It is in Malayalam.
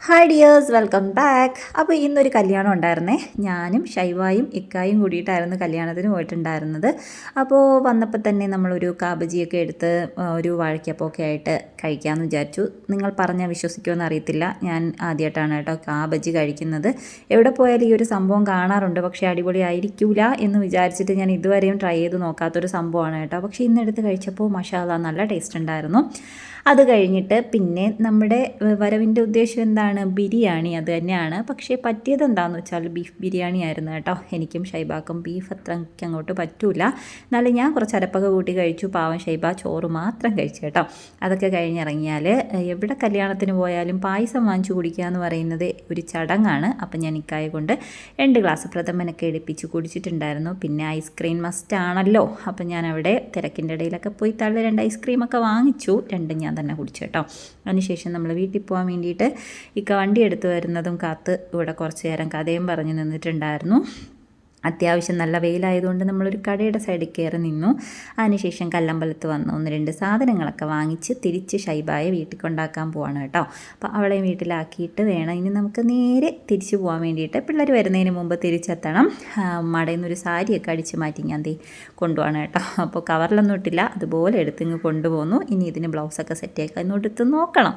Hi dears, welcome back. അപ്പോൾ ഇന്നൊരു കല്യാണം ഉണ്ടായിരുന്നേ. ഞാനും ഷൈവായും ഇക്കായും കൂടിയിട്ടായിരുന്നു കല്യാണത്തിന് പോയിട്ടുണ്ടായിരുന്നത്. അപ്പോൾ വന്നപ്പോൾ തന്നെ നമ്മളൊരു കാബജിയൊക്കെ എടുത്ത് ഒരു വാഴയ്ക്കപ്പമൊക്കെ ആയിട്ട് കഴിക്കാമെന്ന് വിചാരിച്ചു. നിങ്ങൾ പറഞ്ഞാൽ വിശ്വസിക്കുമെന്ന് അറിയത്തില്ല, ഞാൻ ആദ്യമായിട്ടാണ് കേട്ടോ കാബജി കഴിക്കുന്നത്. എവിടെ പോയാലും ഈ ഒരു സംഭവം കാണാറുണ്ട്, പക്ഷേ അടിപൊളി ആയിരിക്കില്ല എന്ന് വിചാരിച്ചിട്ട് ഞാൻ ഇതുവരെയും ട്രൈ ചെയ്ത് നോക്കാത്തൊരു സംഭവമാണ് കേട്ടോ. പക്ഷേ ഇന്നെടുത്ത് കഴിച്ചപ്പോൾ മാഷാഅല്ലാഹ് നല്ല ടേസ്റ്റ് ഉണ്ടായിരുന്നു. അത് കഴിഞ്ഞിട്ട് പിന്നെ നമ്മുടെ വരവിൻ്റെ ഉദ്ദേശം എന്താണ്? ബിരിയാണി അത് തന്നെയാണ്. പക്ഷേ പറ്റിയത് എന്താണെന്ന് വെച്ചാൽ ബീഫ് ബിരിയാണി ആയിരുന്നു കേട്ടോ. എനിക്കും ഷൈബാക്കും ബീഫ് അത്രയ്ക്ക് അങ്ങോട്ട് പറ്റൂല. എന്നാലും ഞാൻ കുറച്ച് അരപ്പൊക്കെ കൂട്ടി കഴിച്ചു. പാവം ഷൈബ ചോറ് മാത്രം കഴിച്ചു കേട്ടോ. അതൊക്കെ കഴിഞ്ഞിറങ്ങിയാൽ എവിടെ കല്യാണത്തിന് പോയാലും പായസം വാങ്ങിച്ചു കുടിക്കുക എന്ന് പറയുന്നത് ഒരു ചടങ്ങാണ്. അപ്പം ഞാൻ ഇക്കായെ കൊണ്ട് 2 ഗ്ലാസ് പ്രഥമനൊക്കെ എടുപ്പിച്ച് കുടിച്ചിട്ടുണ്ടായിരുന്നു. പിന്നെ ഐസ്ക്രീം മസ്റ്റ് ആണല്ലോ. അപ്പം ഞാൻ അവിടെ തിരക്കിൻ്റെ ഇടയിലൊക്കെ പോയി 2 ഐസ്ക്രീമൊക്കെ വാങ്ങിച്ചു. രണ്ടും ഞാൻ തന്നെ കുടിച്ചു കേട്ടോ. അതിനുശേഷം നമ്മൾ വീട്ടിൽ പോകാൻ വേണ്ടിയിട്ട് ഇക്ക വണ്ടി എടുത്തു വരുന്നതും കാത്ത് ഇവിടെ കുറച്ച് നേരം കഥയും പറഞ്ഞ് നിന്നിട്ടുണ്ടായിരുന്നു. അത്യാവശ്യം നല്ല വെയിലായതുകൊണ്ട് നമ്മളൊരു കടയുടെ സൈഡിൽ കയറി നിന്നു. അതിനുശേഷം കല്ലമ്പലത്ത് വന്ന് 1-2 സാധനങ്ങളൊക്കെ വാങ്ങിച്ച് തിരിച്ച് ഷൈബായെ വീട്ടിൽ കൊണ്ടാക്കാൻ പോവാണ് കേട്ടോ. അപ്പോൾ അവളെ വീട്ടിലാക്കിയിട്ട് വേണം ഇനി നമുക്ക് നേരെ തിരിച്ചു പോകാൻ വേണ്ടിയിട്ട്. പിള്ളേർ വരുന്നതിന് മുമ്പ് തിരിച്ചെത്തണം. മടയിൽ നിന്നൊരു സാരിയൊക്കെ അടിച്ച് മാറ്റി ഞാൻ കൊണ്ടുപോവാണ് കേട്ടോ. അപ്പോൾ കവറിലൊന്നും ഇട്ടില്ല, അതുപോലെ എടുത്തിങ്ങ് കൊണ്ടുപോകുന്നു. ഇനി ഇതിന് ബ്ലൗസൊക്കെ സെറ്റാക്കാൻ എടുത്ത് നോക്കണം.